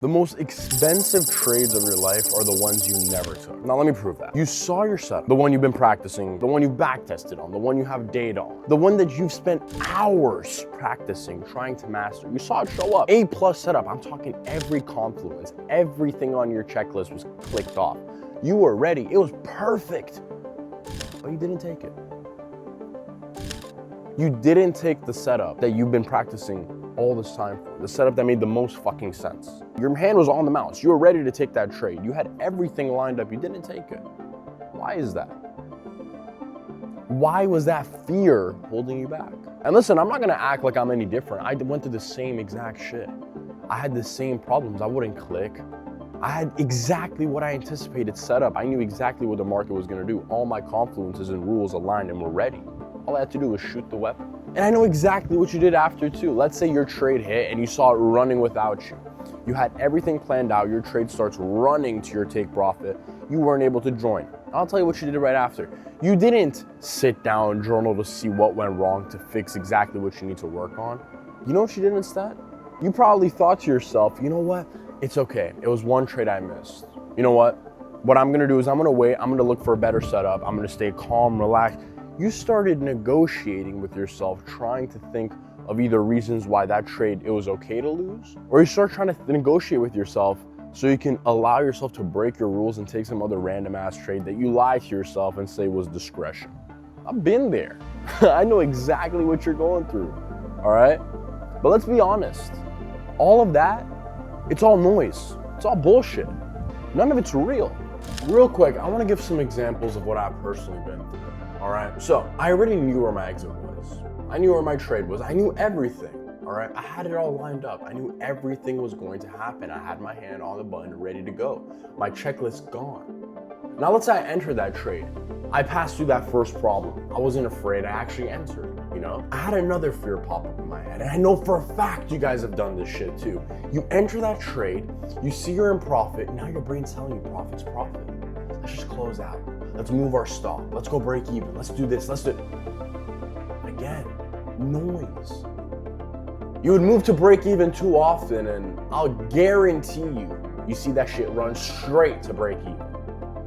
The most expensive trades of your life are the ones you never took. Now let me prove that. You saw your setup, the one you've been practicing, the one you back tested on, the one you have data on, the one that you've spent hours practicing, trying to master. You saw it show up. A+ setup, I'm talking every confluence, everything on your checklist was clicked off. You were ready, it was perfect, but you didn't take it. You didn't take the setup that you've been practicing all this time for, the setup that made the most fucking sense. Your hand was on the mouse, you were ready to take that trade. You had everything lined up, you didn't take it. Why is that? Why was that fear holding you back? And listen, I'm not gonna act like I'm any different. I went through the same exact shit. I had the same problems, I wouldn't click. I had exactly what I anticipated set up. I knew exactly what the market was gonna do. All my confluences and rules aligned and were ready. All I had to do was shoot the weapon. And I know exactly what you did after too. Let's say your trade hit and you saw it running without you. You had everything planned out, your trade starts running to your take profit. You weren't able to join. I'll tell you what you did right after. You didn't sit down, journal to see what went wrong to fix exactly what you need to work on. You know what you did instead? You probably thought to yourself, you know what? It's okay, it was one trade I missed. You know what I'm gonna do is I'm gonna wait, I'm gonna look for a better setup, I'm gonna stay calm, relaxed. You started negotiating with yourself, trying to think of either reasons why that trade it was okay to lose, or you start trying to negotiate with yourself so you can allow yourself to break your rules and take some other random ass trade that you lie to yourself and say was discretion. I've been there. I know exactly what you're going through, all right? But let's be honest, all of that, it's all noise. It's all bullshit. None of it's real. Real quick, I wanna give some examples of what I've personally been through. All right, so I already knew where my exit was. I knew where my trade was. I knew everything, all right? I had it all lined up. I knew everything was going to happen. I had my hand on the button, ready to go. My checklist gone. Now let's say I enter that trade. I passed through that first problem. I wasn't afraid, I actually entered, you know? I had another fear pop up in my head, and I know for a fact you guys have done this shit too. You enter that trade, you see you're in profit, now your brain's telling you profit's profit. Let's just close out. Let's move our stop. Let's go break even. Let's do this. Let's do it. Again, noise. You would move to break even too often, and I'll guarantee you see that shit run straight to break even.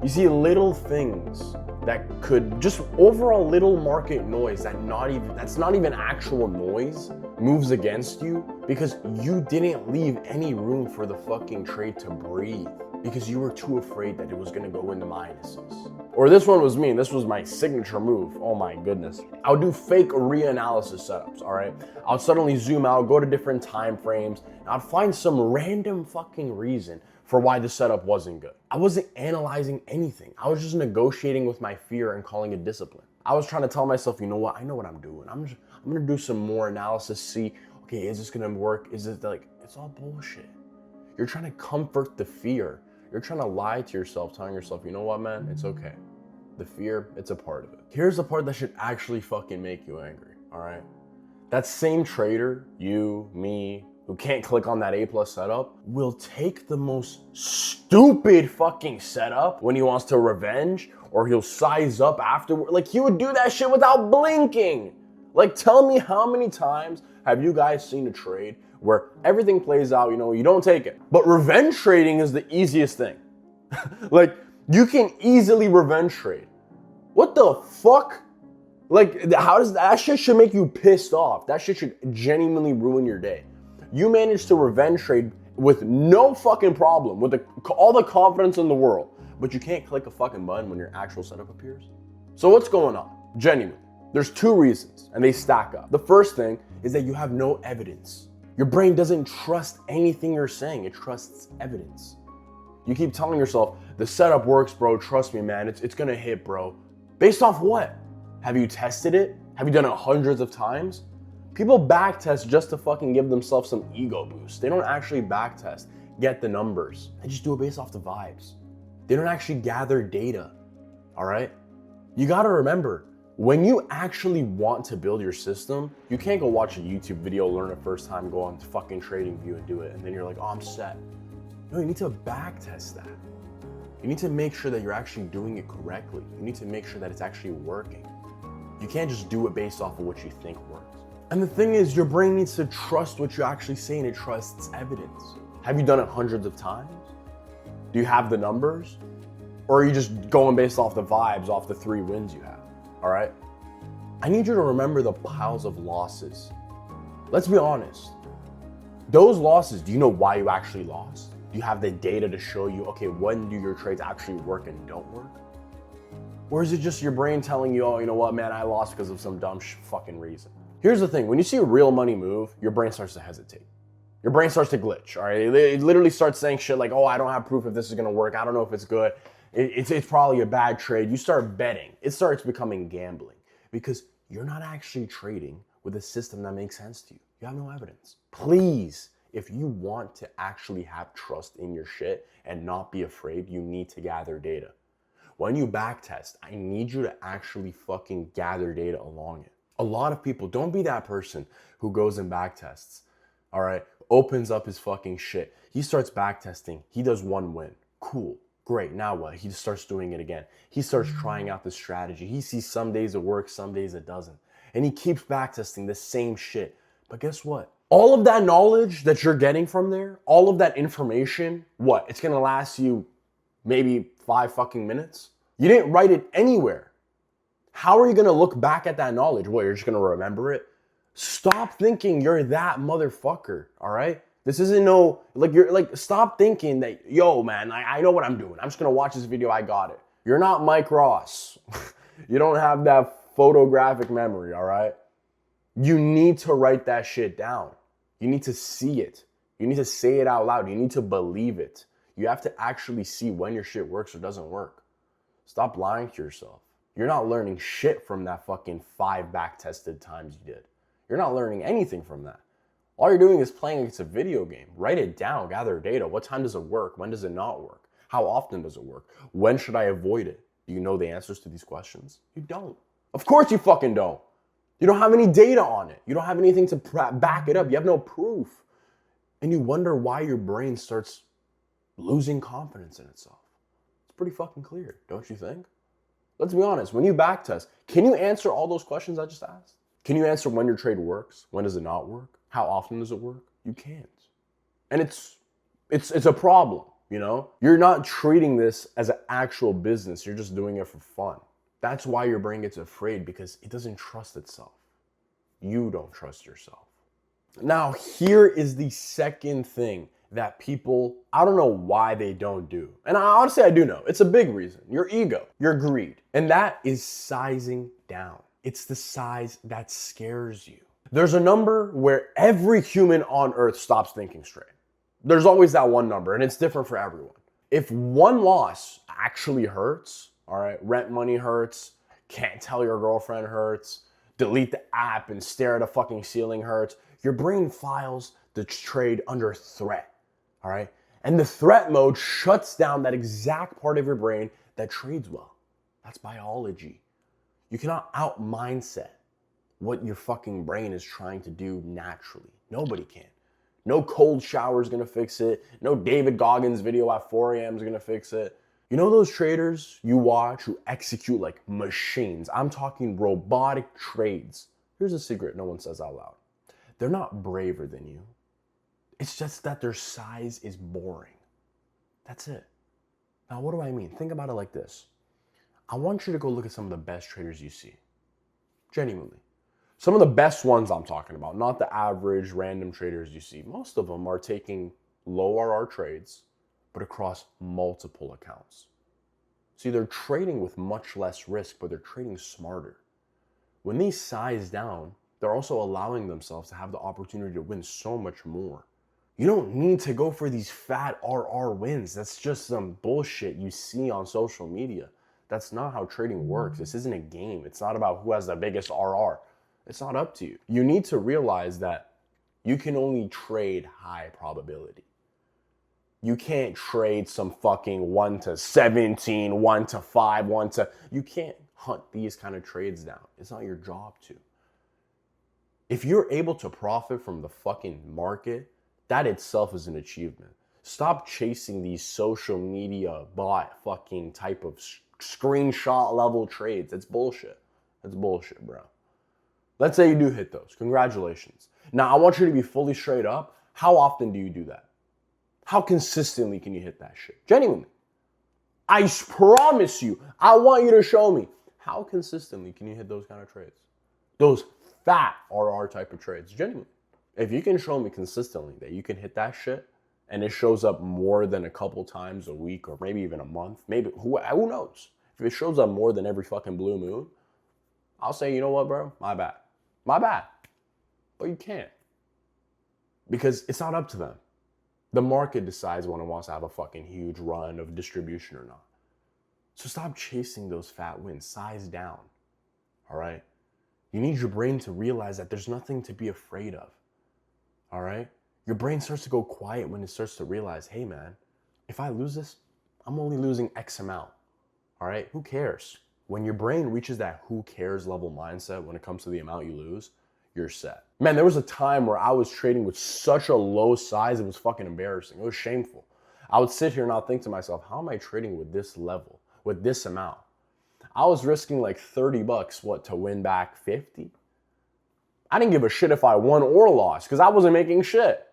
You see little things that could just overall little market noise that's not even actual noise moves against you because you didn't leave any room for the fucking trade to breathe because you were too afraid that it was gonna go into minuses. Or this one was me, this was my signature move, oh my goodness. I would do fake reanalysis setups, all right? I would suddenly zoom out, go to different time frames, and I'd find some random fucking reason for why the setup wasn't good. I wasn't analyzing anything. I was just negotiating with my fear and calling it discipline. I was trying to tell myself, you know what, I know what I'm doing. I'm gonna do some more analysis, see, okay, is this gonna work? Is it like, it's all bullshit. You're trying to comfort the fear. You're trying to lie to yourself, telling yourself, you know what, man, it's okay. The fear, it's a part of it. Here's the part that should actually fucking make you angry, all right? That same trader, you, me, who can't click on that A+ setup, will take the most stupid fucking setup when he wants to revenge, or he'll size up afterward. Like, he would do that shit without blinking. Like, tell me how many times have you guys seen a trade where everything plays out, you know, you don't take it. But revenge trading is the easiest thing. Like, you can easily revenge trade. What the fuck? Like, how does that shit should make you pissed off? That shit should genuinely ruin your day. You managed to revenge trade with no fucking problem, with all the confidence in the world, but you can't click a fucking button when your actual setup appears. So what's going on? Genuinely, there's two reasons, and they stack up. The first thing is that you have no evidence. Your brain doesn't trust anything you're saying, it trusts evidence. You keep telling yourself, the setup works, bro, trust me, man, it's gonna hit, bro. Based off what? Have you tested it? Have you done it hundreds of times? People backtest just to fucking give themselves some ego boost. They don't actually backtest, get the numbers. They just do it based off the vibes. They don't actually gather data, all right? You gotta remember, when you actually want to build your system, you can't go watch a YouTube video, learn it first time, go on fucking TradingView and do it, and then you're like, oh, I'm set. No, you need to backtest that. You need to make sure that you're actually doing it correctly. You need to make sure that it's actually working. You can't just do it based off of what you think works. And the thing is, your brain needs to trust what you actually say, and it trusts evidence. Have you done it hundreds of times? Do you have the numbers? Or are you just going based off the vibes, off the 3 wins you have? All right? I need you to remember the piles of losses. Let's be honest. Those losses, do you know why you actually lost? Do you have the data to show you, okay, when do your trades actually work and don't work? Or is it just your brain telling you, oh, you know what, man, I lost because of some dumb fucking reason? Here's the thing. When you see real money move, your brain starts to hesitate. Your brain starts to glitch, all right? It literally starts saying shit like, oh, I don't have proof if this is going to work. I don't know if it's good. It's probably a bad trade. You start betting. It starts becoming gambling because you're not actually trading with a system that makes sense to you. You have no evidence. Please, if you want to actually have trust in your shit and not be afraid, you need to gather data. When you backtest, I need you to actually fucking gather data along it. A lot of people, don't be that person who goes and backtests, all right? Opens up his fucking shit. He starts backtesting. He does 1 win. Cool. Great. Now what? He just starts doing it again. He starts trying out the strategy. He sees some days it works, some days it doesn't. And he keeps backtesting the same shit. But guess what? All of that knowledge that you're getting from there, all of that information, what? It's going to last you maybe 5 fucking minutes? You didn't write it anywhere. How are you going to look back at that knowledge? What, you're just going to remember it? Stop thinking you're that motherfucker, all right? This isn't no, stop thinking that, yo, man, I know what I'm doing. I'm just going to watch this video. I got it. You're not Mike Ross. You don't have that photographic memory, all right? You need to write that shit down. You need to see it. You need to say it out loud. You need to believe it. You have to actually see when your shit works or doesn't work. Stop lying to yourself. You're not learning shit from that fucking 5 back-tested times you did. You're not learning anything from that. All you're doing is playing against a video game. Write it down, gather data. What time does it work? When does it not work? How often does it work? When should I avoid it? Do you know the answers to these questions? You don't. Of course you fucking don't. You don't have any data on it. You don't have anything to back it up. You have no proof. And you wonder why your brain starts losing confidence in itself. It's pretty fucking clear, don't you think? Let's be honest. When you backtest, can you answer all those questions I just asked? Can you answer when your trade works? When does it not work? How often does it work? You can't. And it's a problem, you know? You're not treating this as an actual business. You're just doing it for fun. That's why your brain gets afraid, because it doesn't trust itself. You don't trust yourself. Now, here is the second thing that people, I don't know why they don't do. And honestly, I do know. It's a big reason. Your ego, your greed. And that is sizing down. It's the size that scares you. There's a number where every human on earth stops thinking straight. There's always that one number, and it's different for everyone. If one loss actually hurts, all right, rent money hurts, can't tell your girlfriend hurts, delete the app and stare at a fucking ceiling hurts, your brain files the trade under threat, all right? And the threat mode shuts down that exact part of your brain that trades well. That's biology. You cannot out-mindset what your fucking brain is trying to do naturally. Nobody can. No cold shower is gonna fix it. No David Goggins video at 4 a.m. is gonna fix it. You know those traders you watch who execute like machines? I'm talking robotic trades. Here's a secret no one says out loud. They're not braver than you. It's just that their size is boring. That's it. Now, what do I mean? Think about it like this. I want you to go look at some of the best traders you see. Genuinely. Some of the best ones I'm talking about, not the average random traders you see. Most of them are taking low RR trades, but across multiple accounts. See, they're trading with much less risk, but they're trading smarter. When they size down, they're also allowing themselves to have the opportunity to win so much more. You don't need to go for these fat RR wins. That's just some bullshit you see on social media. That's not how trading works. This isn't a game. It's not about who has the biggest RR. It's not up to you. You need to realize that you can only trade high probability. You can't trade some fucking 1 to 17, 1 to 5, 1 to... You can't hunt these kind of trades down. It's not your job to. If you're able to profit from the fucking market, that itself is an achievement. Stop chasing these social media bot fucking type of screenshot level trades. It's bullshit. It's bullshit, bro. Let's say you do hit those. Congratulations. Now, I want you to be fully straight up. How often do you do that? How consistently can you hit that shit? Genuinely. I promise you, I want you to show me how consistently can you hit those kind of trades? Those fat RR type of trades, genuinely. If you can show me consistently that you can hit that shit and it shows up more than a couple times a week or maybe even a month, maybe, who knows? If it shows up more than every fucking blue moon, I'll say, you know what, bro? My bad. My bad. But you can't. Because it's not up to them. The market decides when it wants to have a fucking huge run of distribution or not. So stop chasing those fat wins. Size down. All right? You need your brain to realize that there's nothing to be afraid of. All right? Your brain starts to go quiet when it starts to realize, hey man, if I lose this, I'm only losing X amount. All right? Who cares? When your brain reaches that who cares level mindset when it comes to the amount you lose, you're set. Man, there was a time where I was trading with such a low size, it was fucking embarrassing. It was shameful. I would sit here and I'll think to myself, how am I trading with this level, with this amount? I was risking like 30 bucks, to win back 50? I didn't give a shit if I won or lost because I wasn't making shit.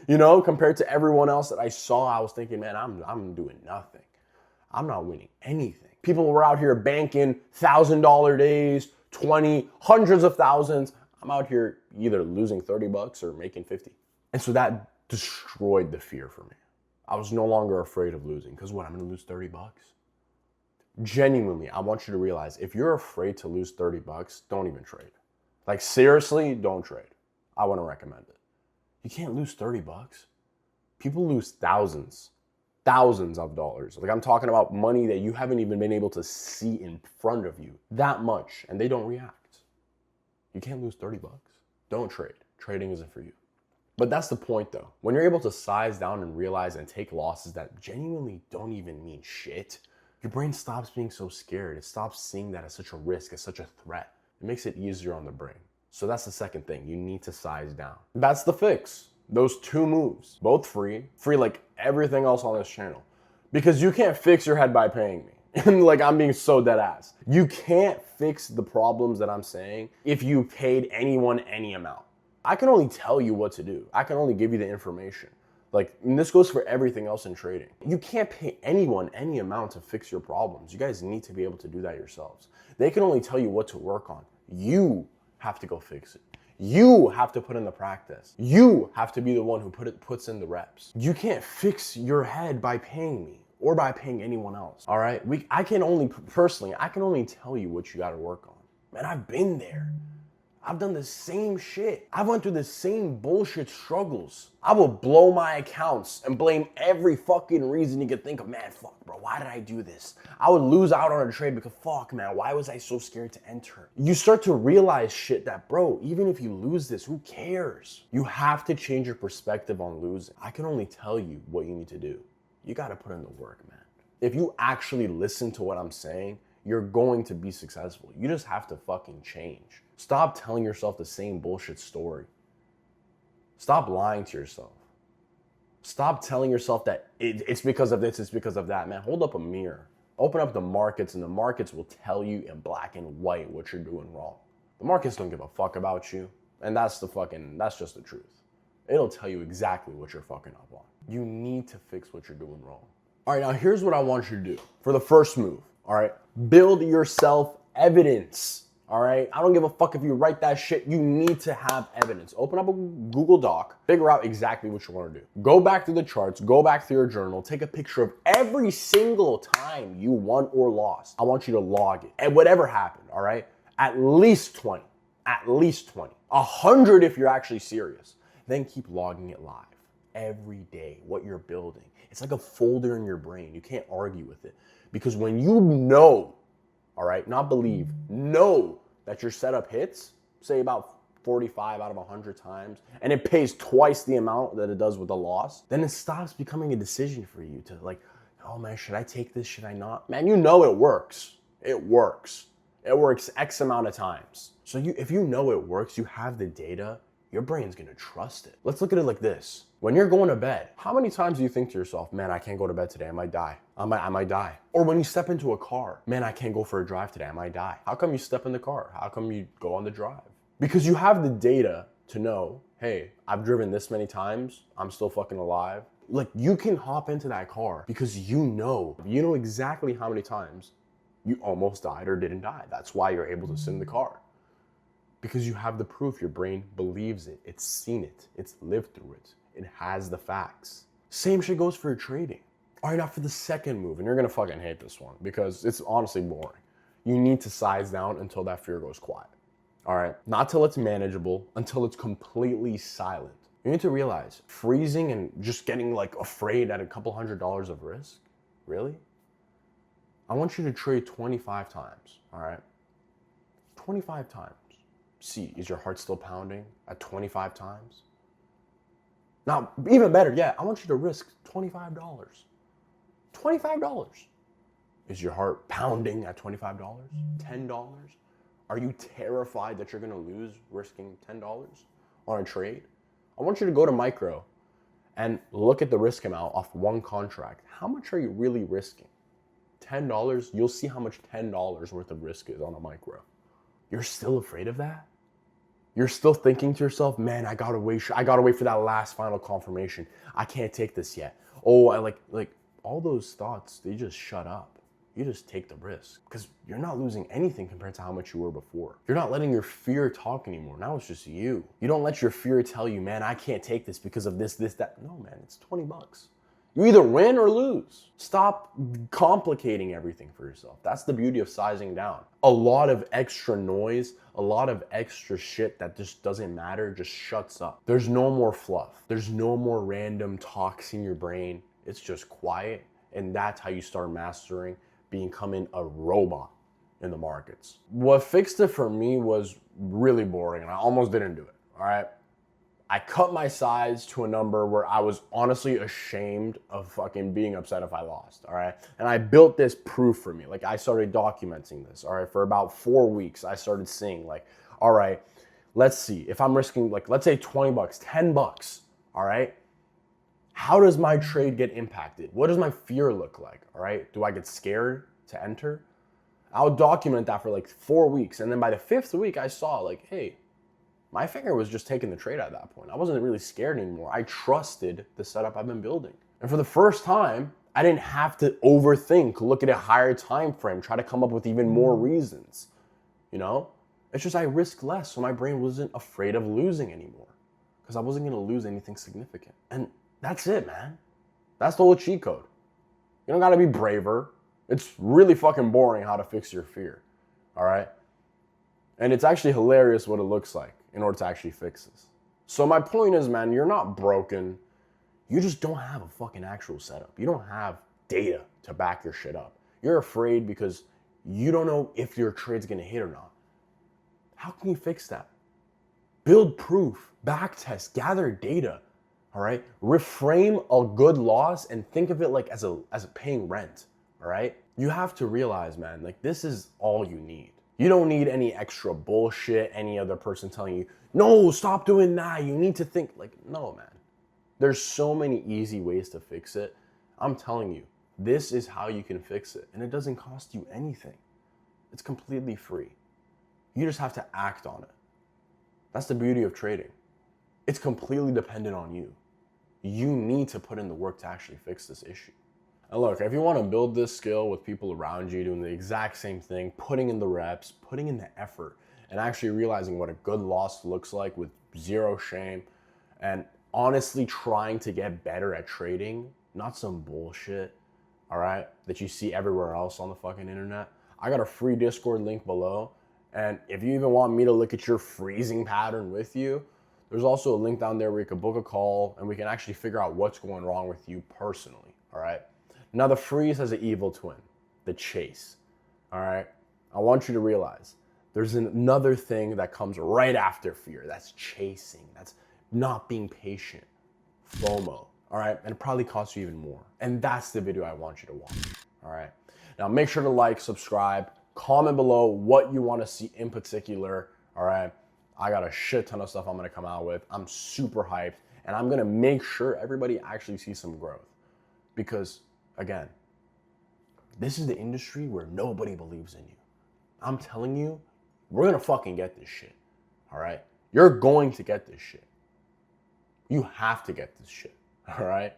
You know, compared to everyone else that I saw, I was thinking, man, I'm doing nothing. I'm not winning anything. People were out here banking $1,000 days, 20, hundreds of thousands. I'm out here either losing 30 bucks or making 50. And so that destroyed the fear for me. I was no longer afraid of losing because what, I'm gonna lose 30 bucks? Genuinely, I want you to realize if you're afraid to lose 30 bucks, don't even trade. Like seriously, don't trade. I wouldn't recommend it. You can't lose 30 bucks. People lose thousands of dollars. Like I'm talking about money that you haven't even been able to see in front of you that much and they don't react. You can't lose 30 bucks. Don't trade. Trading isn't for you. But that's the point though. When you're able to size down and realize and take losses that genuinely don't even mean shit, your brain stops being so scared. It stops seeing that as such a risk, as such a threat. It makes it easier on the brain. So that's the second thing. You need to size down. That's the fix. Those two moves, both free like everything else on this channel. Because you can't fix your head by paying me. And like I'm being so dead ass. You can't fix the problems that I'm saying if you paid anyone any amount. I can only tell you what to do. I can only give you the information. Like, and this goes for everything else in trading. You can't pay anyone any amount to fix your problems. You guys need to be able to do that yourselves. They can only tell you what to work on. You have to go fix it. You have to put in the practice. You have to be the one who puts in the reps. You can't fix your head by paying me or by paying anyone else, all right? I can only tell you what you gotta work on. Man, I've been there. I've done the same shit. I went through the same bullshit struggles. I will blow my accounts and blame every fucking reason you could think of. Man, fuck, bro, why did I do this? I would lose out on a trade because fuck, man, why was I so scared to enter? You start to realize shit that, bro, even if you lose this, who cares? You have to change your perspective on losing. I can only tell you what you need to do. You gotta put in the work, man. If you actually listen to what I'm saying, you're going to be successful. You just have to fucking change. Stop telling yourself the same bullshit story. Stop lying to yourself. Stop telling yourself that it's because of this, it's because of that. Man, hold up a mirror. Open up the markets and the markets will tell you in black and white what you're doing wrong. The markets don't give a fuck about you. And that's just the truth. It'll tell you exactly what you're fucking up on. You need to fix what you're doing wrong. All right, now here's what I want you to do for the first move. All right, build yourself evidence. All right, I don't give a fuck if you write that shit. You need to have evidence. Open up a Google Doc, figure out exactly what you want to do. Go back to the charts, go back to your journal, take a picture of every single time you won or lost. I want you to log it. And whatever happened, all right, at least 20, 100 if you're actually serious. Then keep logging it live every day, what you're building. It's like a folder in your brain. You can't argue with it. Because when you know, all right, not believe, know that your setup hits, say about 45 out of 100 times, and it pays twice the amount that it does with a loss, then it stops becoming a decision for you to like, oh man, should I take this, should I not? Man, you know it works. It works. It works X amount of times. So if you know it works, you have the data, your brain's gonna trust it. Let's look at it like this. When you're going to bed, how many times do you think to yourself, man, I can't go to bed today, I might die. I might die. Or when you step into a car, man, I can't go for a drive today, I might die. How come you step in the car? How come you go on the drive? Because you have the data to know, hey, I've driven this many times, I'm still fucking alive. Like, you can hop into that car because you know exactly how many times you almost died or didn't die. That's why you're able to sit in the car. Because you have the proof. Your brain believes it. It's seen it. It's lived through it. It has the facts. Same shit goes for trading. All right, now for the second move, and you're gonna fucking hate this one because it's honestly boring. You need to size down until that fear goes quiet. All right, not till it's manageable, until it's completely silent. You need to realize freezing and just getting like afraid at a couple $100s of risk, really? I want you to trade 25 times, all right? 25 times. See, is your heart still pounding at 25 times? Now, even better yet, I want you to risk $25. $25. Is your heart pounding at $25? $10? Are you terrified that you're gonna lose risking $10 on a trade? I want you to go to Micro and look at the risk amount off one contract. How much are you really risking? $10, you'll see how much $10 worth of risk is on a Micro. You're still afraid of that? You're still thinking to yourself, man, I gotta wait for that last final confirmation. I can't take this yet. Oh, I like all those thoughts, they just shut up. You just take the risk because you're not losing anything compared to how much you were before. You're not letting your fear talk anymore. Now it's just you. You don't let your fear tell you, man, I can't take this because of this, that. No, man, it's 20 bucks. You either win or lose. Stop complicating everything for yourself. That's the beauty of sizing down. A lot of extra noise, a lot of extra shit that just doesn't matter just shuts up. There's no more fluff. There's no more random talks in your brain. It's just quiet, and that's how you start mastering becoming a robot in the markets. What fixed it for me was really boring, and I almost didn't do it, all right? I cut my size to a number where I was honestly ashamed of fucking being upset if I lost, all right? And I built this proof for me. Like, I started documenting this, all right? For about 4 weeks, I started seeing like, all right, let's see. If I'm risking, like, let's say 20 bucks, 10 bucks, all right? How does my trade get impacted? What does my fear look like, all right? Do I get scared to enter? I'll document that for like 4 weeks. And then by the 5th week, I saw like, hey, my finger was just taking the trade at that point. I wasn't really scared anymore. I trusted the setup I've been building. And for the first time, I didn't have to overthink, look at a higher time frame, try to come up with even more reasons, you know? It's just I risked less, so my brain wasn't afraid of losing anymore because I wasn't gonna lose anything significant. And that's it, man. That's the whole cheat code. You don't gotta be braver. It's really fucking boring how to fix your fear, all right? And it's actually hilarious what it looks like in order to actually fix this. So my point is, man, you're not broken. You just don't have a fucking actual setup. You don't have data to back your shit up. You're afraid because you don't know if your trade's gonna hit or not. How can you fix that? Build proof, back test, gather data. All right, reframe a good loss and think of it like as a paying rent. All right, you have to realize, man, like this is all you need. You don't need any extra bullshit, any other person telling you, no, stop doing that. You need to think like, no, man. There's so many easy ways to fix it. I'm telling you, this is how you can fix it. And it doesn't cost you anything. It's completely free. You just have to act on it. That's the beauty of trading. It's completely dependent on you. You need to put in the work to actually fix this issue. And look, if you want to build this skill with people around you doing the exact same thing, putting in the reps, putting in the effort, and actually realizing what a good loss looks like with zero shame, and honestly trying to get better at trading, not some bullshit, all right, that you see everywhere else on the fucking internet, I got a free Discord link below. And if you even want me to look at your freezing pattern with you, there's also a link down there where you can book a call and we can actually figure out what's going wrong with you personally, all right? Now the freeze has an evil twin, the chase, all right? I want you to realize there's another thing that comes right after fear. That's chasing, that's not being patient, FOMO, all right? And it probably costs you even more. And that's the video I want you to watch, all right? Now make sure to like, subscribe, comment below what you want to see in particular, all right? I got a shit ton of stuff I'm gonna come out with. I'm super hyped, and I'm gonna make sure everybody actually sees some growth. Because, again, this is the industry where nobody believes in you. I'm telling you, we're gonna fucking get this shit, all right? You're going to get this shit. You have to get this shit, all right?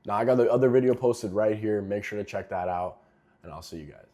Now I got the other video posted right here. Make sure to check that out, and I'll see you guys.